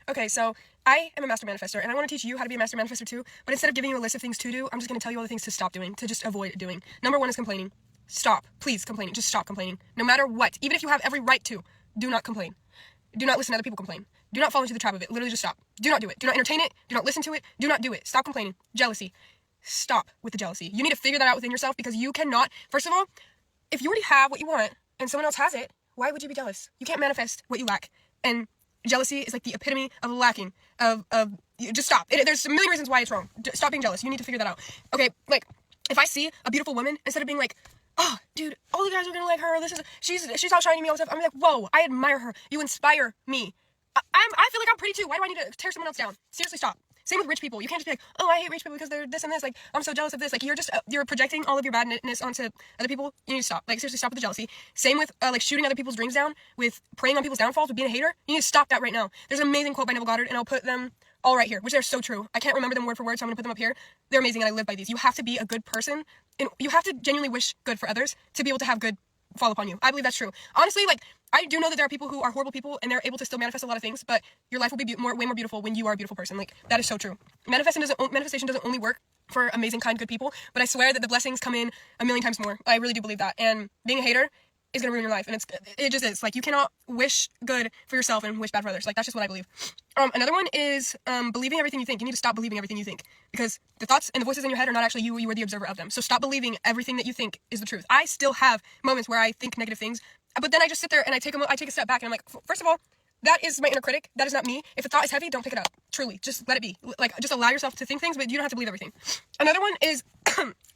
Okay, so I am a master manifestor, and I want to teach you how to be a master manifestor too, but instead of giving you a list of things to do, I'm just going to tell you all the things to stop doing, to just avoid doing. Number one is complaining. Stop. Please, complaining. Just stop complaining. No matter what. Even if you have every right to, do not complain. Do not listen to other people complain. Do not fall into the trap of it. Literally just stop. Do not do it. Do not entertain it. Do not listen to it. Do not do it. Stop complaining. Jealousy. Stop with the jealousy. You need to figure that out within yourself, because you cannot, first of all, if you already have what you want and someone else has it, why would you be jealous? You can't manifest what you lack. And jealousy is like the epitome of lacking, just stop. There's a million reasons why it's wrong. Stop being jealous. You need to figure that out. Okay, like, if I see a beautiful woman, instead of being like, oh, dude, all the guys are gonna like her, she's outshining me all the stuff, I'm like, whoa, I admire her. You inspire me. I feel like I'm pretty too. Why do I need to tear someone else down? Seriously, stop. Same with rich people. You can't just be like, oh, I hate rich people because they're this and this. Like, I'm so jealous of this. Like, you're projecting all of your badness onto other people. You need to stop. Like, seriously, stop with the jealousy. Same with, like, shooting other people's dreams down, with preying on people's downfalls, with being a hater. You need to stop that right now. There's an amazing quote by Neville Goddard, and I'll put them all right here, which are so true. I can't remember them word for word, so I'm going to put them up here. They're amazing, and I live by these. You have to be a good person, and you have to genuinely wish good for others to be able to have good fall upon you. I believe that's true. Honestly, like, I do know that there are people who are horrible people and they're able to still manifest a lot of things, but your life will be way more beautiful when you are a beautiful person. Like, that is so true. Manifestation doesn't only work for amazing, kind, good people, but I swear that the blessings come in a million times more. I really do believe that. And being a hater is going to ruin your life. And it just is. Like, you cannot wish good for yourself and wish bad for others. Like, that's just what I believe. Another one is believing everything you think. You need to stop believing everything you think, because the thoughts and the voices in your head are not actually you. You are the observer of them. So stop believing everything that you think is the truth. I still have moments where I think negative things, but then I just sit there and I take a step back and I'm like, first of all, that is my inner critic. That is not me. If a thought is heavy, don't pick it up. Truly, just let it be. Like, just allow yourself to think things, but you don't have to believe everything. Another one is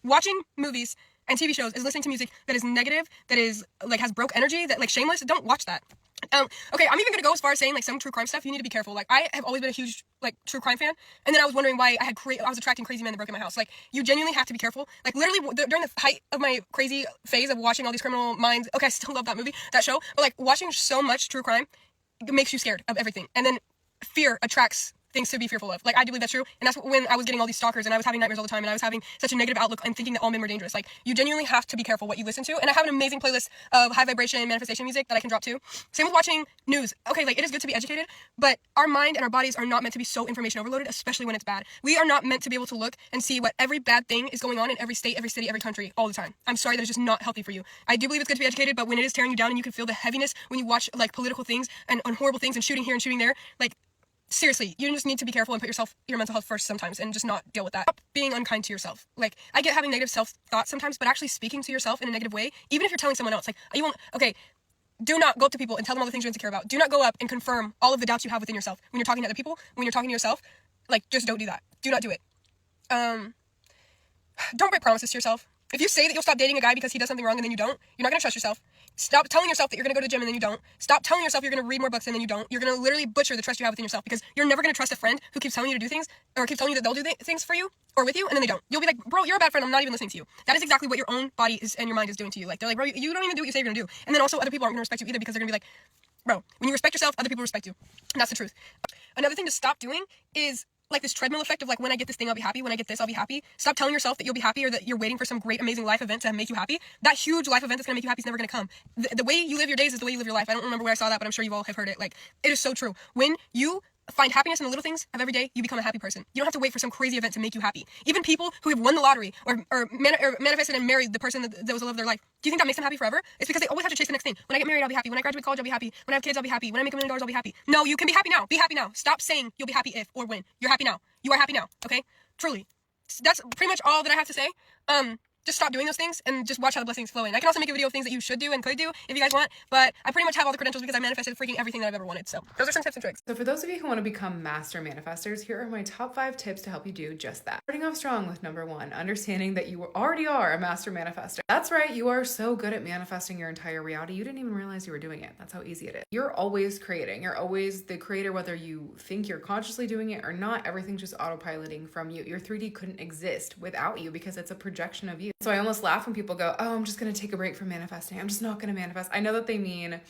watching movies and TV shows, is listening to music that is negative, that is, like, has broke energy, that, like, shameless. Don't watch that. Okay, I'm even gonna go as far as saying, like, some true crime stuff, you need to be careful. Like, I have always been a huge, like, true crime fan, and then I was wondering why I was attracting crazy men that broke in my house. Like, you genuinely have to be careful. Like, literally, during the height of my crazy phase of watching all these Criminal Minds, okay, I still love that show, but, like, watching so much true crime, it makes you scared of everything. And then fear attracts things to be fearful of. Like, I do believe that's true, and that's when I was getting all these stalkers, and I was having nightmares all the time, and I was having such a negative outlook and thinking that all men were dangerous. Like, you genuinely have to be careful what you listen to, and I have an amazing playlist of high vibration manifestation music that I can drop too. Same with watching news. Okay, like, it is good to be educated, but our mind and our bodies are not meant to be so information overloaded, especially when it's bad. We are not meant to be able to look and see what every bad thing is going on in every state, every city, every country, all the time. I'm sorry, that is just not healthy for you. I do believe it's good to be educated, but when it is tearing you down and you can feel the heaviness when you watch, like, political things and horrible things and shooting here and shooting there, like, seriously, you just need to be careful and put your mental health first sometimes, and just not deal with that. Stop being unkind to yourself. Like, I get having negative self-thoughts sometimes, but actually speaking to yourself in a negative way, even if you're telling someone else, like, do not go up to people and tell them all the things you're insecure about. Do not go up and confirm all of the doubts you have within yourself. When you're talking to other people, when you're talking to yourself, like, just don't do that. Do not do it. Don't break promises to yourself. If you say that you'll stop dating a guy because he does something wrong and then you don't, you're not going to trust yourself. Stop telling yourself that you're going to go to the gym and then you don't. Stop telling yourself you're going to read more books and then you don't. You're going to literally butcher the trust you have within yourself, because you're never going to trust a friend who keeps telling you to do things, or keeps telling you that they'll do things for you or with you, and then they don't. You'll be like, bro, you're a bad friend. I'm not even listening to you. That is exactly what your own body is and your mind is doing to you. Like, they're like, bro, you don't even do what you say you're going to do. And then also other people aren't going to respect you either, because they're going to be like, bro, when you respect yourself, other people respect you. And that's the truth. Another thing to stop doing is, like, this treadmill effect of, like, when I get this thing, I'll be happy. When I get this, I'll be happy. Stop telling yourself that you'll be happy, or that you're waiting for some great, amazing life event to make you happy. That huge life event that's going to make you happy is never going to come. The way you live your days is the way you live your life. I don't remember where I saw that, but I'm sure you all have heard it. Like, it is so true. When you find happiness in the little things of every day, you become a happy person. You don't have to wait for some crazy event to make you happy. Even people who have won the lottery or manifested and married the person that was the love of their life, do you think that makes them happy forever? It's because they always have to chase the next thing. When I get married, I'll be happy. When I graduate college, I'll be happy. When I have kids, I'll be happy. When I make $1 million, I'll be happy. No, you can be happy now. Be happy now. Stop saying you'll be happy if or when. You're happy now. You are happy now. Okay? Truly. That's pretty much all that I have to say. Just stop doing those things and just watch how the blessings flow in. I can also make a video of things that you should do and could do if you guys want, but I pretty much have all the credentials because I manifested freaking everything that I've ever wanted. So those are some tips and tricks. So for those of you who want to become master manifestors, here are my top 5 tips to help you do just that. Starting off strong with number 1, understanding that you already are a master manifestor. That's right, you are so good at manifesting your entire reality, you didn't even realize you were doing it. That's how easy it is. You're always creating. You're always the creator, whether you think you're consciously doing it or not. Everything's just autopiloting from you. Your 3D couldn't exist without you because it's a projection of you. So I almost laugh when people go, oh, I'm just going to take a break from manifesting. I'm just not going to manifest. I know that they mean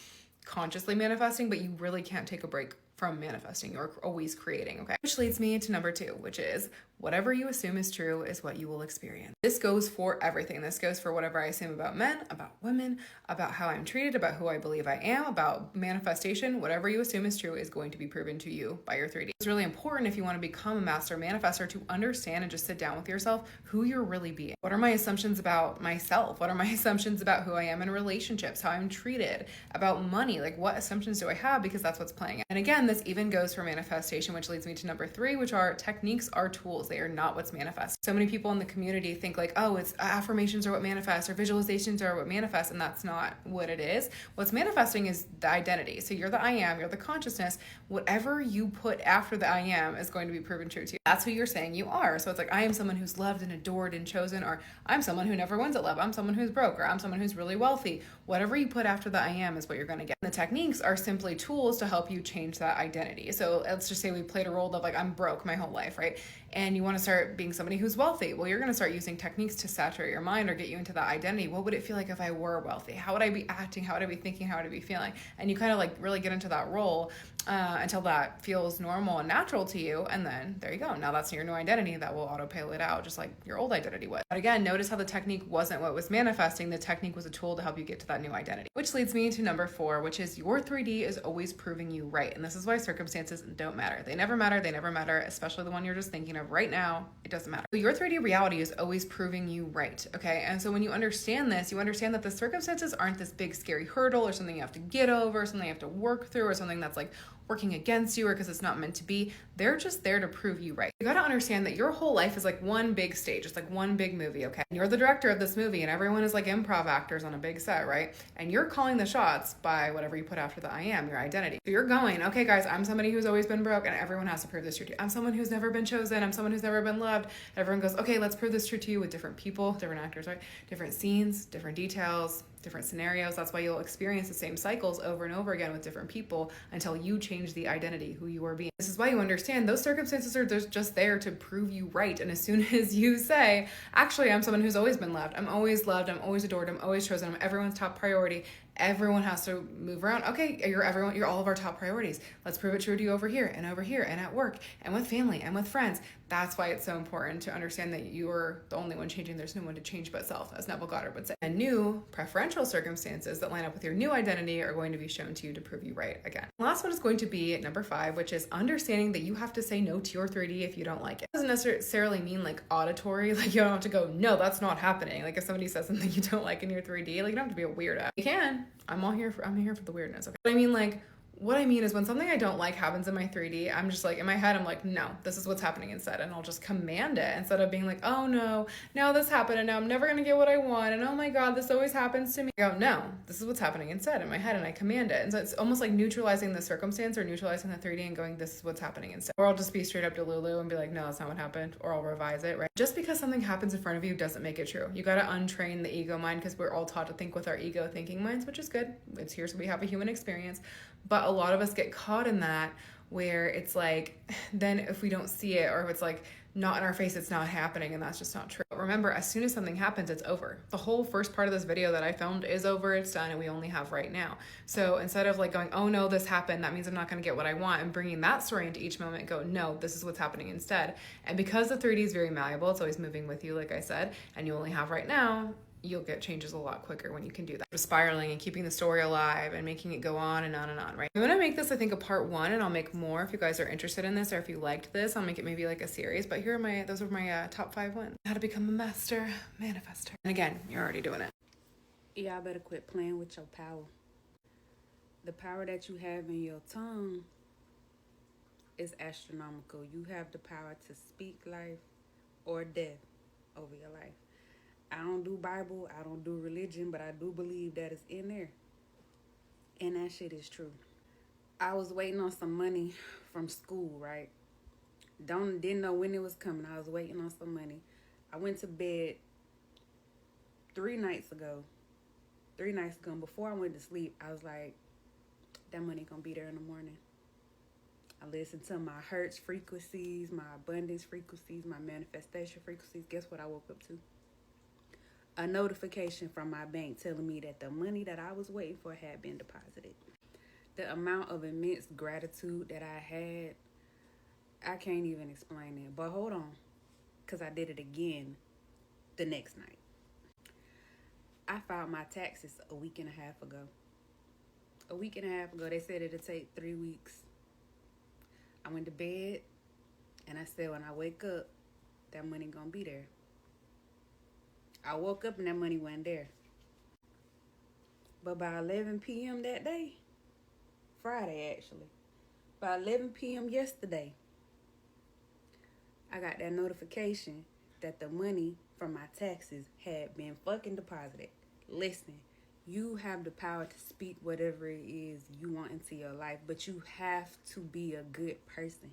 consciously manifesting, but you really can't take a break from manifesting. You're always creating, okay? Which leads me to number 2, which is whatever you assume is true is what you will experience. This goes for everything. This goes for whatever I assume about men, about women, about how I'm treated, about who I believe I am, about manifestation. Whatever you assume is true is going to be proven to you by your 3D. It's really important if you want to become a master manifestor to understand and just sit down with yourself who you're really being. What are my assumptions about myself? What are my assumptions about who I am in relationships, how I'm treated, about money? Like, what assumptions do I have? Because that's what's playing. And again, this even goes for manifestation, which leads me to number 3, which are techniques are tools. They are not what's manifest. So many people in the community think like, oh, it's affirmations are what manifest, or visualizations are what manifest, and that's not what it is. What's manifesting is the identity. So you're the I am, you're the consciousness. Whatever you put after the I am is going to be proven true to you. That's who you're saying you are. So it's like, I am someone who's loved and adored and chosen, or I'm someone who never wins at love. I'm someone who's broke, or I'm someone who's really wealthy. Whatever you put after the I am is what you're going to get. The techniques are simply tools to help you change that identity. So let's just say we played a role of like, I'm broke my whole life, right? And you want to start being somebody who's wealthy. Well, you're going to start using techniques to saturate your mind or get you into that identity. What would it feel like if I were wealthy? How would I be acting? How would I be thinking? How would I be feeling? And you kind of like really get into that role until that feels normal and natural to you. And then there you go. Now that's your new identity that will autopilot it out just like your old identity would. But again, notice how the technique wasn't what was manifesting. The technique was a tool to help you get to that new identity. Which leads me to number 4, which is your 3D is always proving you right. And this is why circumstances don't matter. They never matter. They never matter, especially the one you're just thinking of right now. It doesn't matter. So your 3D reality is always proving you right, okay? And so when you understand this, you understand that the circumstances aren't this big scary hurdle or something you have to get over, something you have to work through, or something that's like working against you or because it's not meant to be. They're just there to prove you right. You gotta understand that your whole life is like one big stage. It's like one big movie, okay? And you're the director of this movie and everyone is like improv actors on a big set, right? And you're calling the shots by whatever you put after the I am, your identity. So you're going, okay guys, I'm somebody who's always been broke and everyone has to prove this true to you. I'm someone who's never been chosen. I'm someone who's never been loved. And everyone goes, okay, let's prove this true to you with different people, different actors, right? Different scenes, different details, different scenarios. That's why you'll experience the same cycles over and over again with different people until you change the identity, who you are being. This is why you understand those circumstances are just there to prove you right. And as soon as you say, actually, I'm someone who's always been loved, I'm always adored, I'm always chosen, I'm everyone's top priority, everyone has to move around. Okay, you're all of our top priorities. Let's prove it true to you over here and at work and with family and with friends. That's why it's so important to understand that you're the only one changing. There's no one to change but self, as Neville Goddard would say. And new preferential circumstances that line up with your new identity are going to be shown to you to prove you right again. The last one is going to be number 5, which is understanding that you have to say no to your 3D if you don't like it. It doesn't necessarily mean like auditory, like you don't have to go, no, that's not happening. Like if somebody says something you don't like in your 3D, like you don't have to be a weirdo. You can. I'm here for the weirdness. Okay. But I mean, like, what I mean is when something I don't like happens in my 3D, I'm just like, in my head, I'm like, no, this is what's happening instead. And I'll just command it instead of being like, oh no, now this happened and now I'm never going to get what I want. And oh my God, this always happens to me. I go, no, this is what's happening instead in my head and I command it. And so it's almost like neutralizing the circumstance or neutralizing the 3D and going, this is what's happening instead. Or I'll just be straight up to Lulu and be like, no, that's not what happened. Or I'll revise it, right? Just because something happens in front of you doesn't make it true. You got to untrain the ego mind because we're all taught to think with our ego thinking minds, which is good. It's here so we have a human experience. But a lot of us get caught in that where it's like, then if we don't see it or if it's like not in our face, it's not happening, and that's just not true. But remember, as soon as something happens, it's over. The whole first part of this video that I filmed is over, it's done, and we only have right now. So instead of like going, oh no, this happened, that means I'm not going to get what I want, and bringing that story into each moment, go, no, this is what's happening instead. And because the 3D is very malleable, it's always moving with you, like I said, and you only have right now, you'll get changes a lot quicker when you can do that. Spiraling and keeping the story alive and making it go on and on and on, right? I'm gonna make this, I think, a part 1, and I'll make more if you guys are interested in this, or if you liked this, I'll make it maybe like a series. But those are my top 5 wins. How to become a master manifestor. And again, you're already doing it. Y'all better quit playing with your power. The power that you have in your tongue is astronomical. You have the power to speak life or death over your life. I don't do Bible, I don't do religion, but I do believe that it's in there. And that shit is true. I was waiting on some money from school, right? Didn't know when it was coming. I was waiting on some money. I went to bed 3 nights ago. 3 nights ago, and before I went to sleep, I was like, that money gonna be there in the morning. I listened to my Hertz frequencies, my abundance frequencies, my manifestation frequencies. Guess what I woke up to? A notification from my bank telling me that the money that I was waiting for had been deposited. The amount of immense gratitude that I had, I can't even explain it. But hold on, because I did it again the next night. I filed my taxes a week and a half ago. A week and a half ago, they said it'd take 3 weeks. I went to bed, and I said when I wake up, that money gonna be there. I woke up and that money wasn't there. But by 11 p.m. that day, Friday actually, by 11 p.m. yesterday, I got that notification that the money from my taxes had been fucking deposited. Listen, you have the power to speak whatever it is you want into your life, but you have to be a good person.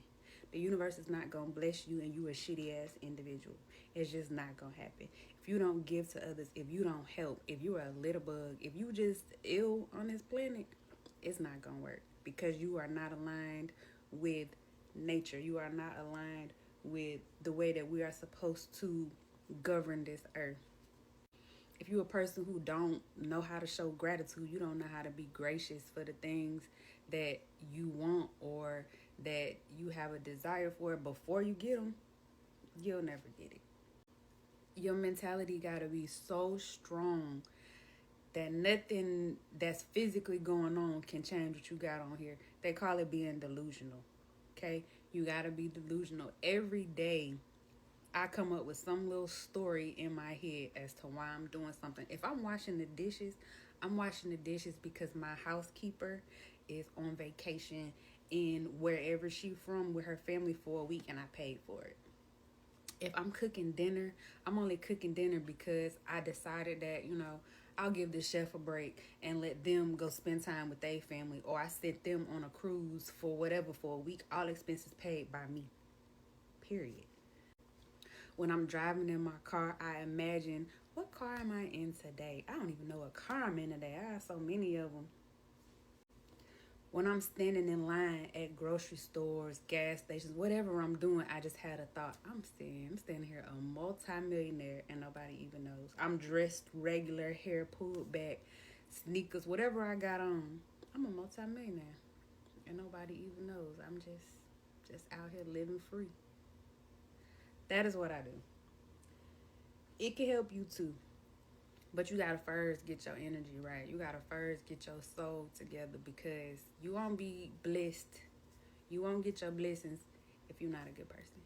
The universe is not going to bless you and you a shitty ass individual. It's just not going to happen. If you don't give to others, if you don't help, if you're a little bug, if you just ill on this planet, it's not going to work because you are not aligned with nature. You are not aligned with the way that we are supposed to govern this earth. If you're a person who don't know how to show gratitude, you don't know how to be gracious for the things that you want or that you have a desire for before you get them, you'll never get it. Your mentality got to be so strong that nothing that's physically going on can change what you got on here. They call it being delusional, okay? You got to be delusional. Every day, I come up with some little story in my head as to why I'm doing something. If I'm washing the dishes, I'm washing the dishes because my housekeeper is on vacation in wherever she's from with her family for a week and I paid for it. If I'm cooking dinner, I'm only cooking dinner because I decided that, I'll give the chef a break and let them go spend time with their family, or I sent them on a cruise for whatever for a week, all expenses paid by me, period. When I'm driving in my car, I imagine, what car am I in today? I don't even know what car I'm in today. I have so many of them. When I'm standing in line at grocery stores, gas stations, whatever I'm doing, I just had a thought. I'm standing here a multi-millionaire and nobody even knows. I'm dressed regular, hair pulled back, sneakers, whatever I got on. I'm a multi-millionaire and nobody even knows. I'm just out here living free. That is what I do. It can help you too. But you gotta first get your energy right. You gotta first get your soul together because you won't be blessed. You won't get your blessings if you're not a good person.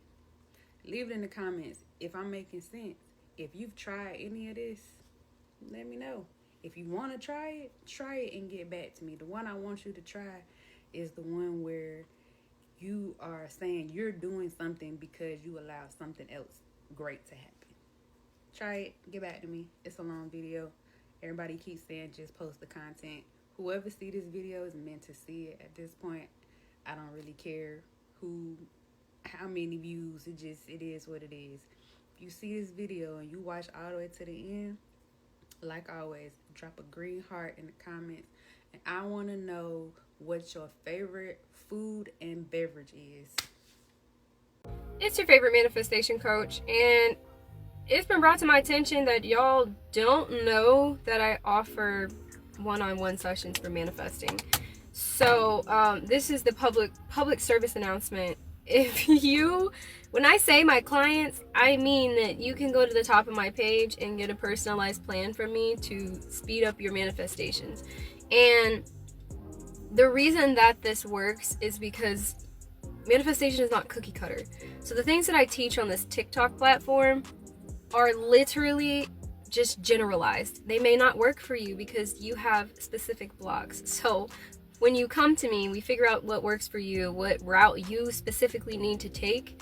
Leave it in the comments if I'm making sense. If you've tried any of this, let me know. If you want to try it and get back to me. The one I want you to try is the one where you are saying you're doing something because you allowed something else great to happen. Try it. Get back to me. It's a long video. Everybody keeps saying just post the content. Whoever see this video is meant to see it. At this point, I don't really care how many views. It is what it is. If you see this video and you watch all the way to the end, like always, drop a green heart in the comments. And I want to know what your favorite food and beverage is. It's your favorite manifestation coach, and it's been brought to my attention that y'all don't know that I offer one-on-one sessions for manifesting. So this is the public service announcement. When I say my clients, I mean that you can go to the top of my page and get a personalized plan from me to speed up your manifestations. And the reason that this works is because manifestation is not cookie cutter. So the things that I teach on this TikTok platform are literally just generalized. They may not work for you because you have specific blocks. So when you come to me, we figure out what works for you, what route you specifically need to take.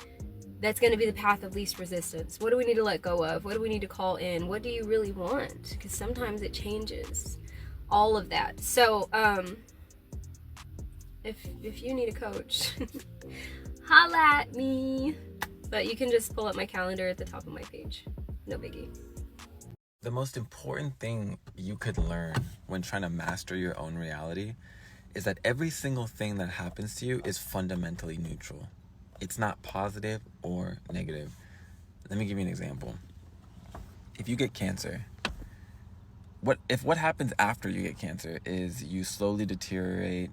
That's going to be the path of least resistance. What do we need to let go of? What do we need to call in? What do you really want? Because sometimes it changes. All of that. So if you need a coach, holla at me. But you can just pull up my calendar at the top of my page. No biggie. The most important thing you could learn when trying to master your own reality is that every single thing that happens to you is fundamentally neutral. It's not positive or negative. Let me give you an example. If you get cancer, what happens after you get cancer is you slowly deteriorate,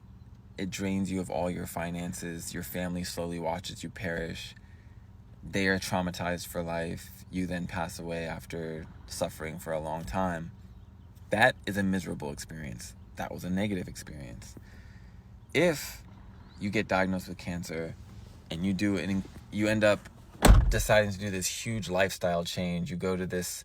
It drains you of all your finances. Your family slowly watches you perish. They are traumatized for life. You then pass away after suffering for a long time. That is a miserable experience. That was a negative experience. If you get diagnosed with cancer and you end up deciding to do this huge lifestyle change, you go to this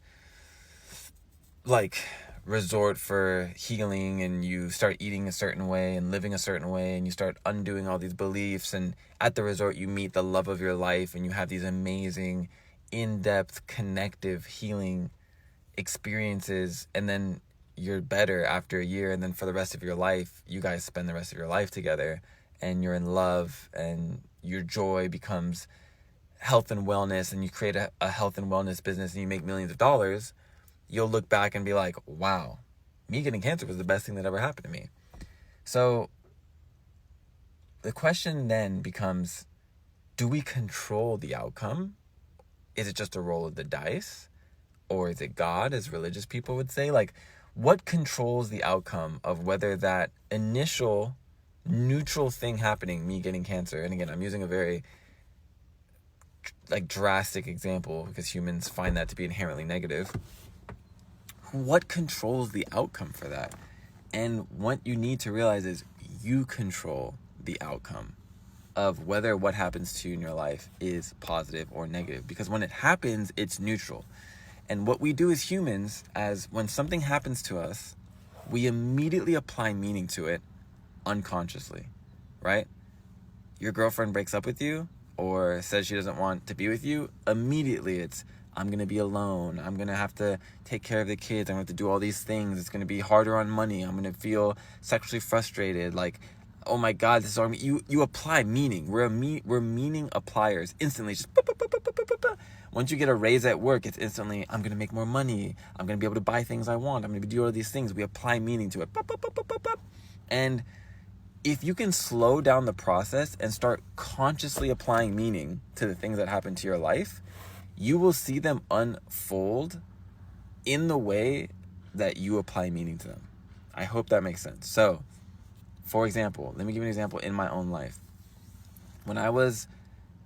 like resort for healing, and you start eating a certain way and living a certain way, and you start undoing all these beliefs, and at the resort you meet the love of your life, and you have these amazing in-depth connective healing experiences, and then you're better after a year, and then for the rest of your life you guys spend the rest of your life together, and you're in love, and your joy becomes health and wellness, and you create a health and wellness business, and you make millions of dollars. You'll look back and be like, wow, me getting cancer was the best thing that ever happened to me. So the question then becomes, do we control the outcome? Is it just a roll of the dice? Or is it God, as religious people would say? Like, what controls the outcome of whether that initial neutral thing happening, me getting cancer, and again, I'm using a very drastic example because humans find that to be inherently negative. What controls the outcome for that? And what you need to realize is you control the outcome of whether what happens to you in your life is positive or negative. Because when it happens, it's neutral. And what we do as humans, as when something happens to us, we immediately apply meaning to it unconsciously, right? Your girlfriend breaks up with you or says she doesn't want to be with you, immediately it's, I'm going to be alone. I'm going to have to take care of the kids. I'm going to have to do all these things. It's going to be harder on money. I'm going to feel sexually frustrated. Like, oh my God, this is all you apply meaning. We're meaning appliers instantly. Just once you get a raise at work, it's instantly, I'm going to make more money. I'm going to be able to buy things I want. I'm going to do all these things. We apply meaning to it. And if you can slow down the process and start consciously applying meaning to the things that happen to your life, you will see them unfold in the way that you apply meaning to them. I hope that makes sense. So, for example, let me give you an example in my own life. When I was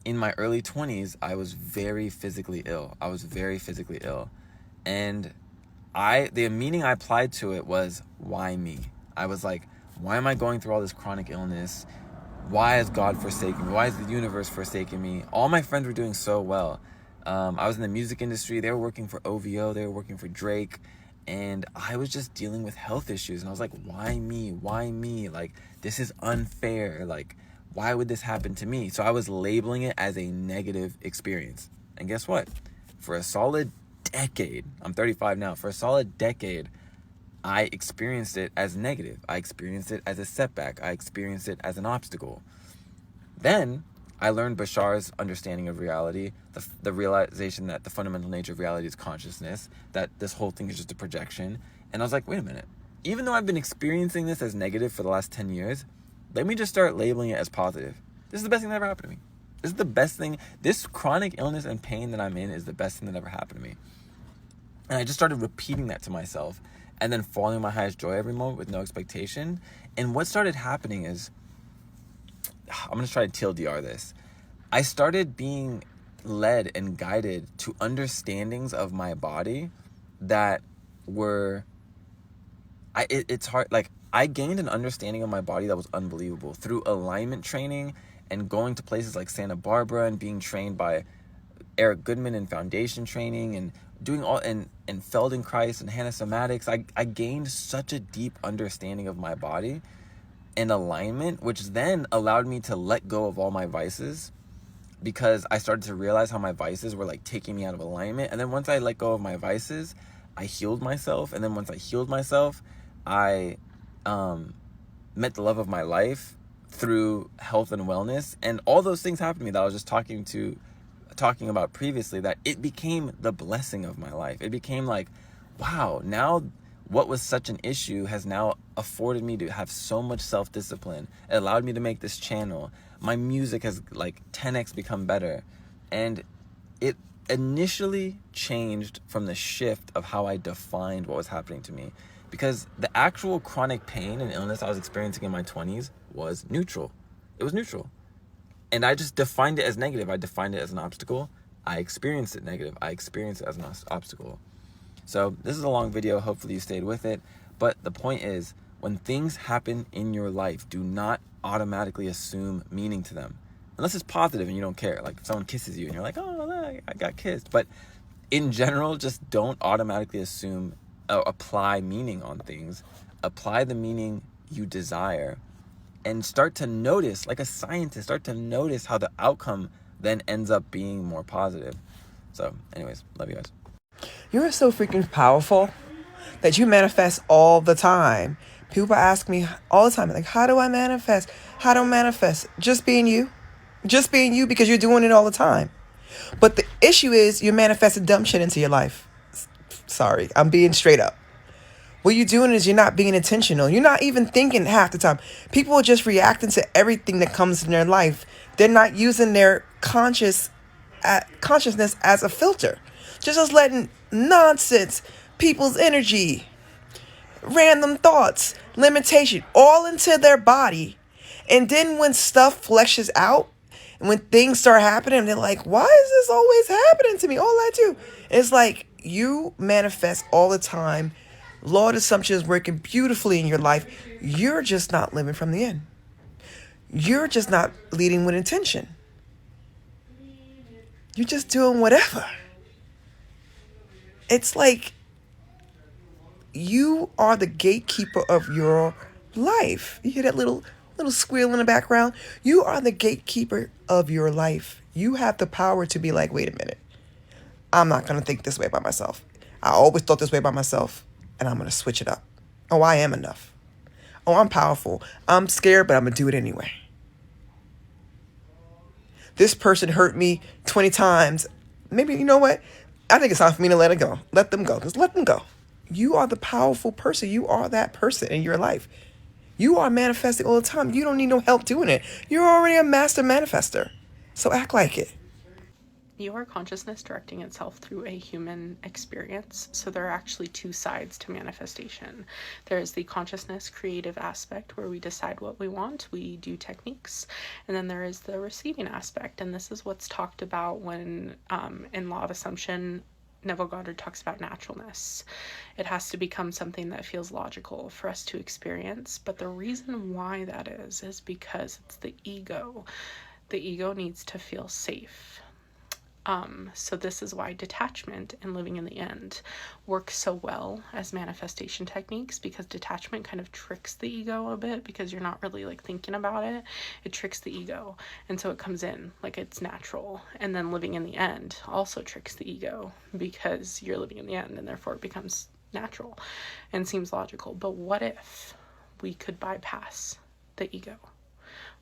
in my early 20s, I was very physically ill. And the meaning I applied to it was, why me? I was like, why am I going through all this chronic illness? Why has God forsaken me? Why has the universe forsaken me? All my friends were doing so well. I was in the music industry. They were working for OVO. They were working for Drake. And I was just dealing with health issues. And I was like, why me? Why me? Like, this is unfair. Like, why would this happen to me? So I was labeling it as a negative experience. And guess what? For a solid decade, I'm 35 now, for a solid decade, I experienced it as negative. I experienced it as a setback. I experienced it as an obstacle. Then I learned Bashar's understanding of reality, the realization that the fundamental nature of reality is consciousness, that this whole thing is just a projection. And I was like, wait a minute. Even though I've been experiencing this as negative for the last 10 years, let me just start labeling it as positive. This is the best thing that ever happened to me. This is the best thing. This chronic illness and pain that I'm in is the best thing that ever happened to me. And I just started repeating that to myself and then following my highest joy every moment with no expectation. And what started happening is, I'm going to try to TLDR this. I started being led and guided to understandings of my body that were, it's hard. Like, I gained an understanding of my body that was unbelievable through alignment training and going to places like Santa Barbara and being trained by Eric Goodman in foundation training and doing all, and Feldenkrais and Hannah Somatics. I gained such a deep understanding of my body and alignment, which then allowed me to let go of all my vices, because I started to realize how my vices were like taking me out of alignment. And then once I let go of my vices, I healed myself. And then once I healed myself, I met the love of my life through health and wellness. And all those things happened to me that I was just talking about previously, that it became the blessing of my life. It became like, wow, now what was such an issue has now afforded me to have so much self-discipline. It allowed me to make this channel. My music has like 10x become better. And it initially changed from the shift of how I defined what was happening to me. because the actual chronic pain and illness I was experiencing in my 20s was neutral. It was neutral. And I just defined it as negative. I defined it as an obstacle. I experienced it negative. I experienced it as an obstacle. So this is a long video. Hopefully you stayed with it. But the point is, when things happen in your life, do not automatically assume meaning to them. Unless it's positive and you don't care. Like if someone kisses you and you're like, oh, look, I got kissed. But in general, just don't automatically assume, apply meaning on things. Apply the meaning you desire and start to notice, like a scientist, start to notice how the outcome then ends up being more positive. So anyways, love you guys. You're so freaking powerful that you manifest all the time. People ask me all the time, like, how do I manifest? How do I manifest? Just being you. Just being you, because you're doing it all the time. But the issue is you're manifesting dumb shit into your life. Sorry, I'm being straight up. What you're doing is you're not being intentional. You're not even thinking half the time. People are just reacting to everything that comes in their life. They're not using their consciousness as a filter. Just letting nonsense, people's energy, random thoughts, limitation, all into their body. And then when stuff fleshes out, and when things start happening, they're like, why is this always happening to me? All I do. It's like you manifest all the time. Law of assumption is working beautifully in your life. You're just not living from the end. You're just not leading with intention. You're just doing whatever. It's like you are the gatekeeper of your life. You hear that little squeal in the background? You are the gatekeeper of your life. You have the power to be like, wait a minute. I'm not going to think this way by myself. I always thought this way by myself, and I'm going to switch it up. Oh, I am enough. Oh, I'm powerful. I'm scared, but I'm going to do it anyway. This person hurt me 20 times. Maybe, you know what? I think it's time for me to let it go. Let them go. Just let them go. You are the powerful person. You are that person in your life. You are manifesting all the time. You don't need no help doing it. You're already a master manifester. So act like it. Your consciousness directing itself through a human experience. So there are actually two sides to manifestation. There's the consciousness creative aspect where we decide what we want, we do techniques, and then there is the receiving aspect. And this is what's talked about when in Law of Assumption, Neville Goddard talks about naturalness. It has to become something that feels logical for us to experience. But the reason why that is because it's the ego. The ego needs to feel safe. So this is why detachment and living in the end work so well as manifestation techniques, because detachment kind of tricks the ego a bit because you're not really like thinking about it. It tricks the ego. And so it comes in like it's natural. And then living in the end also tricks the ego because you're living in the end and therefore it becomes natural and seems logical. But what if we could bypass the ego?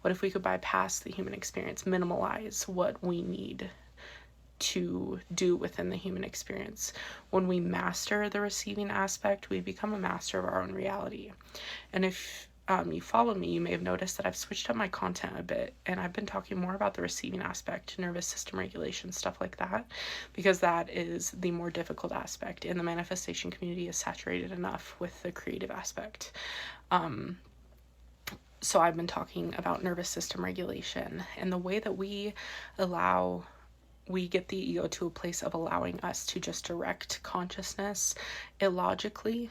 What if we could bypass the human experience, minimalize what we need to do within the human experience? When we master the receiving aspect, we become a master of our own reality. And if you follow me, you may have noticed that I've switched up my content a bit, and I've been talking more about the receiving aspect, nervous system regulation, stuff like that, because that is the more difficult aspect, and the manifestation community is saturated enough with the creative aspect. So I've been talking about nervous system regulation and the way that we get the ego to a place of allowing us to just direct consciousness illogically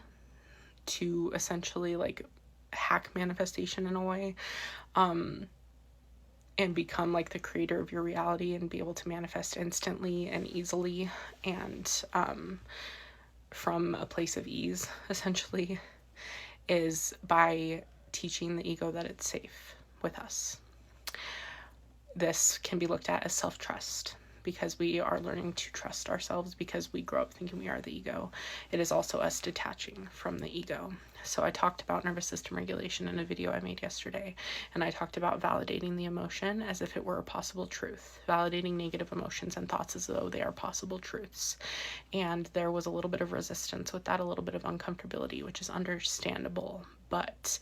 to essentially like hack manifestation in a way, and become like the creator of your reality and be able to manifest instantly and easily and from a place of ease, essentially, is by teaching the ego that it's safe with us. This can be looked at as self-trust, because we are learning to trust ourselves because we grow up thinking we are the ego. It is also us detaching from the ego. So I talked about nervous system regulation in a video I made yesterday, and I talked about validating the emotion as if it were a possible truth, validating negative emotions and thoughts as though they are possible truths. And there was a little bit of resistance with that, a little bit of uncomfortability, which is understandable, but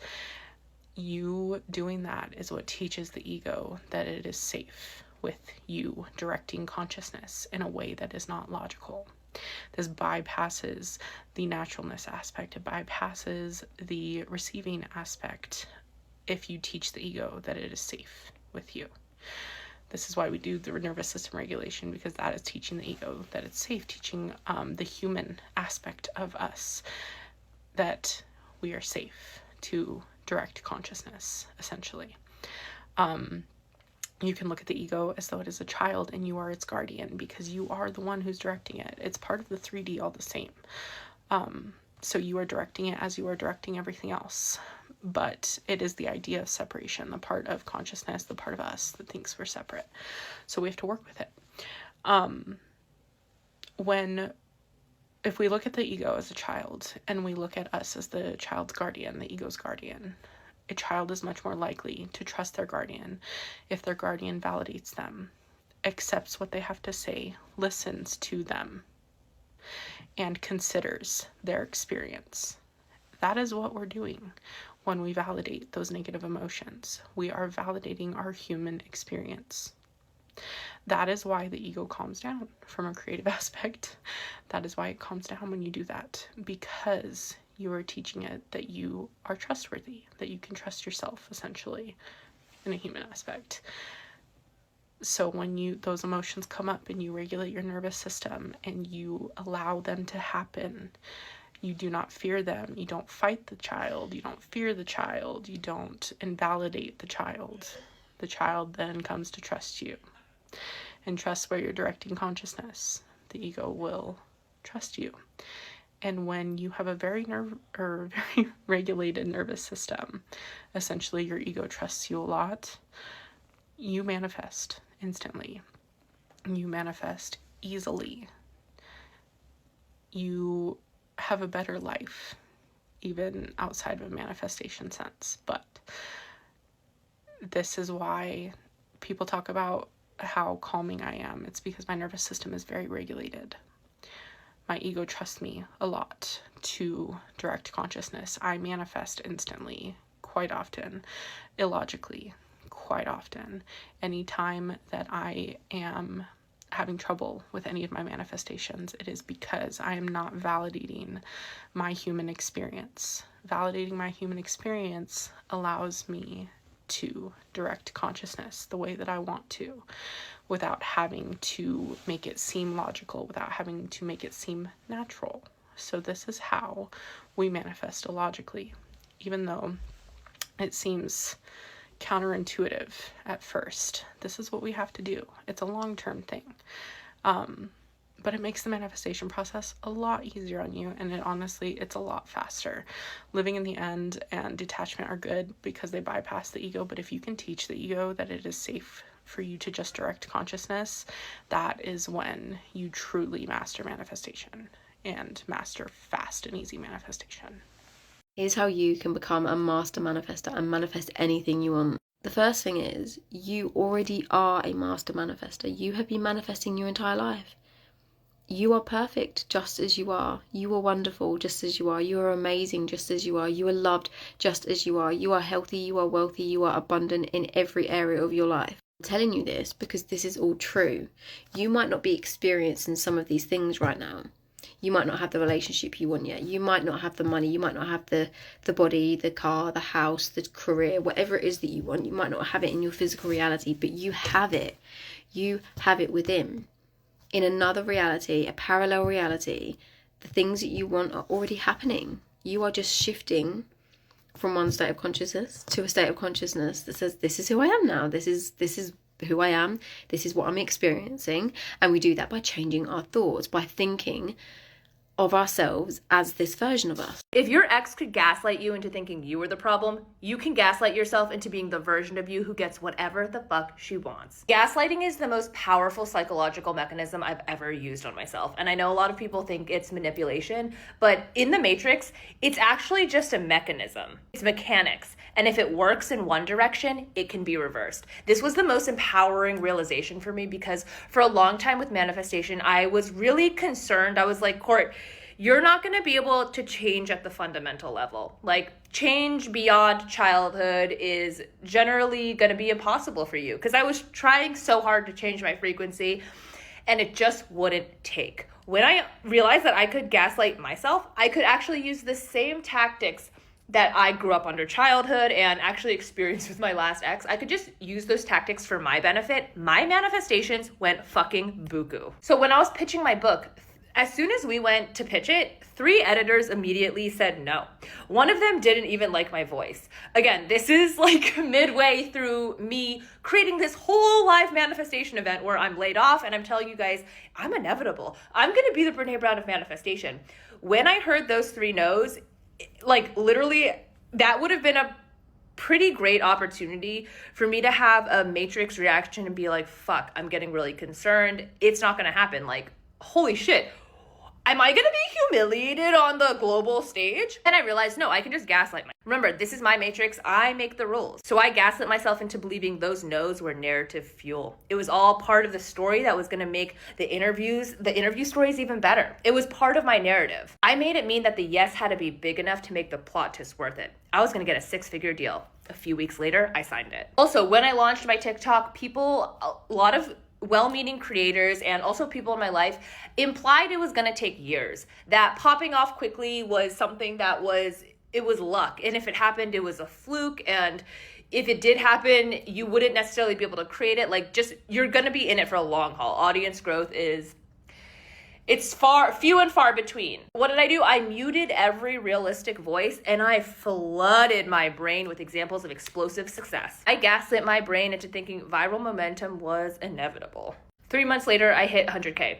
you doing that is what teaches the ego that it is safe with you directing consciousness in a way that is not logical. This bypasses the naturalness aspect. It bypasses the receiving aspect if you teach the ego that it is safe with you. This is why we do the nervous system regulation, because that is teaching the ego that it's safe, teaching the human aspect of us that we are safe to direct consciousness, essentially. You can look at the ego as though it is a child and you are its guardian, because you are the one who's directing it. It's part of the 3D all the same. So you are directing it as you are directing everything else. But it is the idea of separation, the part of consciousness, the part of us that thinks we're separate. So we have to work with it. If we look at the ego as a child and we look at us as the child's guardian, the ego's guardian, a child is much more likely to trust their guardian if their guardian validates them, accepts what they have to say, listens to them, and considers their experience. That is what we're doing when we validate those negative emotions. We are validating our human experience. That is why the ego calms down from a creative aspect. That is why it calms down when you do that, because you are teaching it that you are trustworthy, that you can trust yourself, essentially, in a human aspect. So when those emotions come up and you regulate your nervous system and you allow them to happen, you do not fear them. You don't fight the child. You don't fear the child. You don't invalidate the child. The child then comes to trust you and trust where you're directing consciousness. The ego will trust you. And when you have a very regulated nervous system, essentially your ego trusts you a lot, you manifest instantly. You manifest easily. You have a better life, even outside of a manifestation sense. But this is why people talk about how calming I am. It's because my nervous system is very regulated. My ego trusts me a lot to direct consciousness. I manifest instantly, quite often, illogically, quite often. Anytime that I am having trouble with any of my manifestations, it is because I am not validating my human experience. Validating my human experience allows me to direct consciousness the way that I want to, without having to make it seem logical, without having to make it seem natural. So this is how we manifest illogically, even though it seems counterintuitive at first. This is what we have to do. It's a long-term thing. But it makes the manifestation process a lot easier on you, and it's a lot faster. Living in the end and detachment are good because they bypass the ego, but if you can teach the ego that it is safe for you to just direct consciousness, that is when you truly master manifestation and master fast and easy manifestation. Here's how you can become a master manifester and manifest anything you want. The first thing is, you already are a master manifester. You have been manifesting your entire life. You are perfect just as you are. You are wonderful just as you are. You are amazing just as you are. You are loved just as you are. You are healthy, you are wealthy, you are abundant in every area of your life. I'm telling you this because this is all true. You might not be experiencing some of these things right now. You might not have the relationship you want yet. You might not have the money. You might not have the body, the car, the house, the career, whatever it is that you want. You might not have it in your physical reality, but you have it. You have it within. In another reality, a parallel reality, the things that you want are already happening. You are just shifting from one state of consciousness to a state of consciousness that says, this is who I am now. This is who I am. This is what I'm experiencing. And we do that by changing our thoughts, by thinking of ourselves as this version of us. If your ex could gaslight you into thinking you were the problem, you can gaslight yourself into being the version of you who gets whatever the fuck she wants. Gaslighting is the most powerful psychological mechanism I've ever used on myself. And I know a lot of people think it's manipulation, but in the Matrix, it's actually just a mechanism. It's mechanics. And if it works in one direction, it can be reversed. This was the most empowering realization for me because for a long time with manifestation, I was really concerned. I was like, Court, you're not going to be able to change at the fundamental level. Like, change beyond childhood is generally going to be impossible for you because I was trying so hard to change my frequency. and it just wouldn't take. When I realized that I could gaslight myself, I could actually use the same tactics that I grew up under childhood and actually experienced with my last ex. I could just use those tactics for my benefit. My manifestations went fucking buku. So when I was pitching my book, as soon as we went to pitch it, 3 editors immediately said no. One of them didn't even like my voice. Again, this is like midway through me creating this whole live manifestation event where I'm laid off and I'm telling you guys, I'm inevitable. I'm gonna be the Brene Brown of manifestation. When I heard those 3 no's, like literally, that would have been a pretty great opportunity for me to have a matrix reaction and be like, fuck, I'm getting really concerned. It's not gonna happen. Like, holy shit. Am I gonna be humiliated on the global stage? And I realized, no, I can just gaslight myself. Remember, this is my matrix. I make the rules. So I gaslit myself into believing those no's were narrative fuel. It was all part of the story that was gonna make the interview stories even better. It was part of my narrative. I made it mean that the yes had to be big enough to make the plot twist worth it. I was gonna get a 6-figure deal. A few weeks later, I signed it. Also, when I launched my TikTok, a lot of well-meaning creators and also people in my life implied it was going to take years, that popping off quickly was something that was luck, and if it happened it was a fluke, and if it did happen you wouldn't necessarily be able to create it. Like, just, you're going to be in it for a long haul. Audience growth it's few and far between. What did I do? I muted every realistic voice and I flooded my brain with examples of explosive success. I gaslit my brain into thinking viral momentum was inevitable. 3 months later, I hit 100K.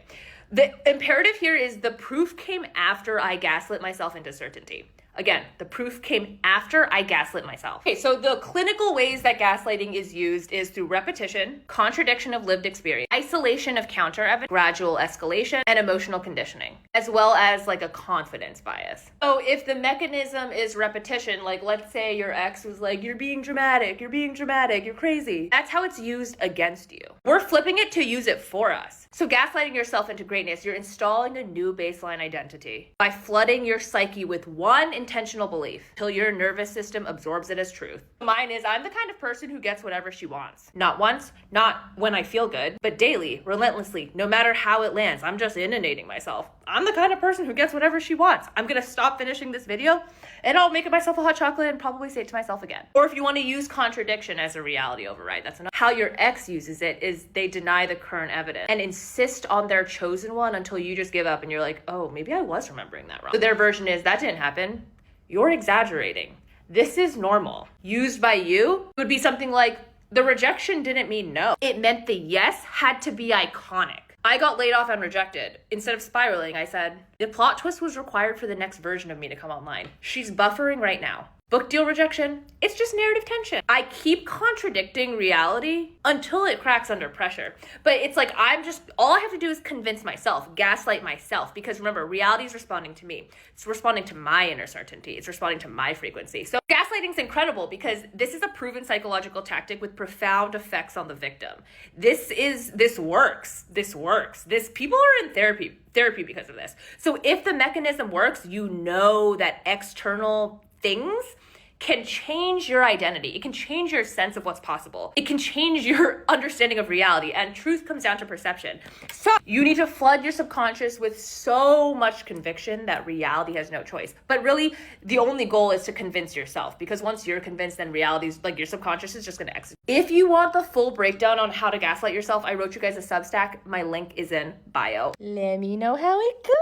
The imperative here is the proof came after I gaslit myself into certainty. Again, the proof came after I gaslit myself. Okay, so the clinical ways that gaslighting is used is through repetition, contradiction of lived experience, isolation of counter evidence, gradual escalation, and emotional conditioning, as well as like a confidence bias. So if the mechanism is repetition, like let's say your ex was like, you're being dramatic, you're crazy. That's how it's used against you. We're flipping it to use it for us. So gaslighting yourself into greatness, you're installing a new baseline identity by flooding your psyche with one intentional belief till your nervous system absorbs it as truth. Mine is, I'm the kind of person who gets whatever she wants. Not once, not when I feel good, but daily, relentlessly, no matter how it lands. I'm just inundating myself. I'm the kind of person who gets whatever she wants. I'm gonna stop finishing this video and I'll make myself a hot chocolate and probably say it to myself again. Or if you want to use contradiction as a reality override, that's enough. How your ex uses it is they deny the current evidence and insist on their chosen one until you just give up and you're like, oh, maybe I was remembering that wrong. So their version is, that didn't happen. You're exaggerating. This is normal. Used by you would be something like, the rejection didn't mean no. It meant the yes had to be iconic. I got laid off and rejected. Instead of spiraling, I said, the plot twist was required for the next version of me to come online. She's buffering right now. Book deal rejection, it's just narrative tension. I keep contradicting reality until it cracks under pressure. But it's like, all I have to do is convince myself, gaslight myself, because remember, reality is responding to me. It's responding to my inner certainty. It's responding to my frequency. So gaslighting is incredible because this is a proven psychological tactic with profound effects on the victim. This works. People are in therapy because of this. So if the mechanism works, you know that external things can change your identity. It can change your sense of what's possible. It can change your understanding of reality, and truth comes down to perception. So you need to flood your subconscious with so much conviction that reality has no choice. But really, the only goal is to convince yourself, because once you're convinced, then reality's like your subconscious is just going to execute. If you want the full breakdown on how to gaslight yourself, I wrote you guys a Substack. My link is in bio. Let me know how it goes.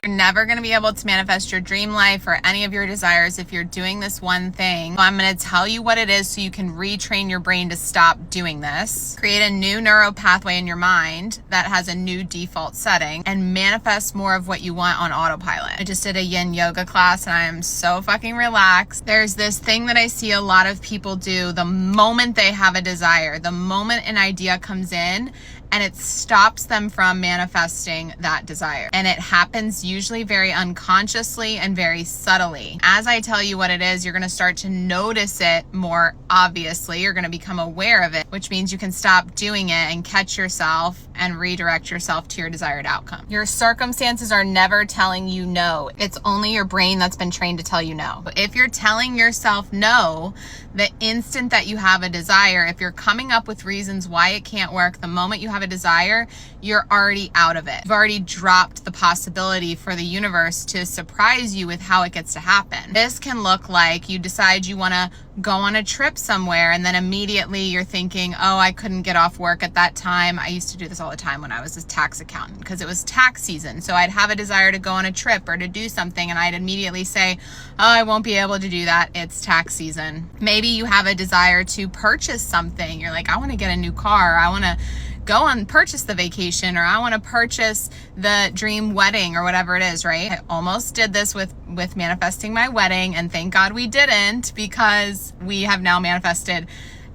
You're never going to be able to manifest your dream life or any of your desires if you're doing this one thing. So I'm going to tell you what it is so you can retrain your brain to stop doing this. Create a new neural pathway in your mind that has a new default setting and manifest more of what you want on autopilot. I just did a yin yoga class and I am so fucking relaxed. There's this thing that I see a lot of people do the moment they have a desire, the moment an idea comes in, and it stops them from manifesting that desire. And it happens usually very unconsciously and very subtly. As I tell you what it is, you're going to start to notice it more obviously. You're going to become aware of it, which means you can stop doing it and catch yourself and redirect yourself to your desired outcome. Your circumstances are never telling you no. It's only your brain that's been trained to tell you no. But if you're telling yourself no, the instant that you have a desire, if you're coming up with reasons why it can't work, the moment you have a desire, you're already out of it. You've already dropped the possibility for the universe to surprise you with how it gets to happen. This can look like you decide you want to go on a trip somewhere, and then immediately you're thinking, oh, I couldn't get off work at that time. I used to do this all the time when I was a tax accountant because it was tax season. So I'd have a desire to go on a trip or to do something, and I'd immediately say, oh, I won't be able to do that. It's tax season. Maybe you have a desire to purchase something. You're like, I want to get a new car. I want to go and purchase the vacation, or I want to purchase the dream wedding, or whatever it is, right? I almost did this with manifesting my wedding, and thank God we didn't, because we have now manifested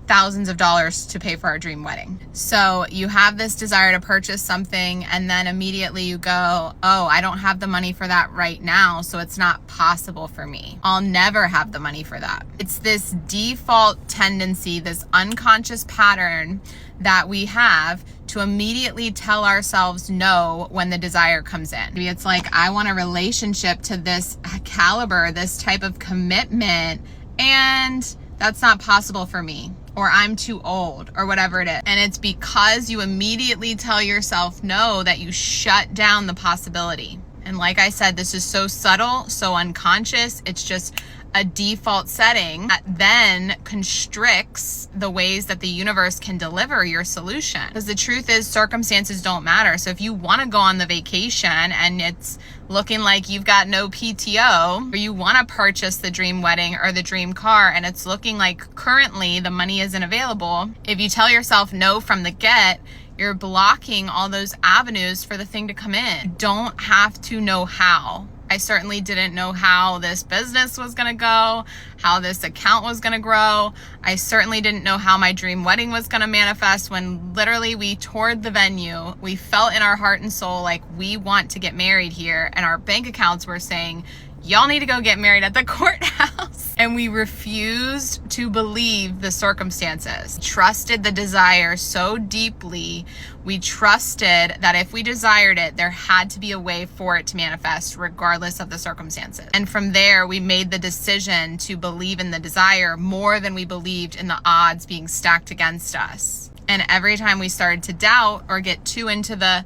thousands of dollars to pay for our dream wedding. So you have this desire to purchase something, and then immediately you go, oh, I don't have the money for that right now, so it's not possible for me. I'll never have the money for that. It's this default tendency, this unconscious pattern that we have to immediately tell ourselves no when the desire comes in. Maybe it's like, I want a relationship to this caliber, this type of commitment, and that's not possible for me, or I'm too old, or whatever it is. And it's because you immediately tell yourself no that you shut down the possibility. And like I said, this is so subtle, so unconscious. It's just a default setting that then constricts the ways that the universe can deliver your solution. Because the truth is, circumstances don't matter. So if you want to go on the vacation and it's looking like you've got no PTO, or you want to purchase the dream wedding or the dream car and it's looking like currently the money isn't available, if you tell yourself no from the get, you're blocking all those avenues for the thing to come in. You don't have to know how. I certainly didn't know how this business was going to go, how this account was going to grow. I certainly didn't know how my dream wedding was going to manifest when literally we toured the venue. We felt in our heart and soul like we want to get married here, and our bank accounts were saying, y'all need to go get married at the courthouse. And we refused to believe the circumstances. Trusted the desire so deeply. We trusted that if we desired it, there had to be a way for it to manifest regardless of the circumstances. And from there, we made the decision to believe in the desire more than we believed in the odds being stacked against us. And every time we started to doubt or get too into the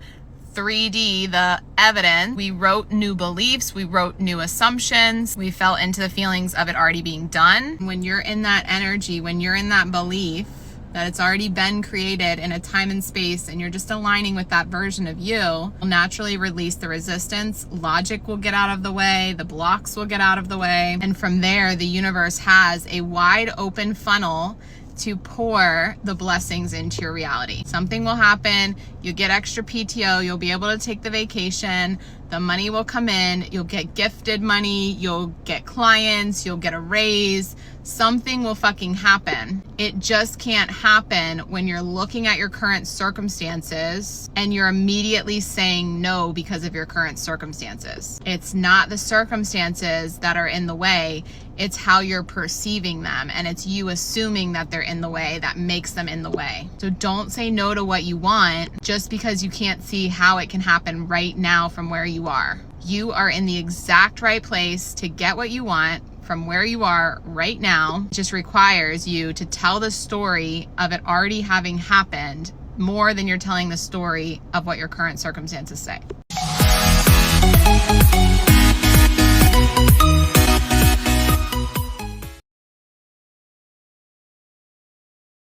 3D, the evidence, we wrote new beliefs, we wrote new assumptions, we fell into the feelings of it already being done. When you're in that energy, when you're in that belief that it's already been created in a time and space, and you're just aligning with that version of you, will naturally release the resistance. Logic will get out of the way, the blocks will get out of the way, and from there, the universe has a wide open funnel to pour the blessings into your reality. Something will happen, you get extra PTO, you'll be able to take the vacation, the money will come in, you'll get gifted money, you'll get clients, you'll get a raise, something will fucking happen. It just can't happen when you're looking at your current circumstances and you're immediately saying no because of your current circumstances. It's not the circumstances that are in the way, it's how you're perceiving them, and it's you assuming that they're in the way that makes them in the way. So don't say no to what you want just because you can't see how it can happen right now from where you are. You are in the exact right place to get what you want from where you are right now. It just requires you to tell the story of it already having happened more than you're telling the story of what your current circumstances say.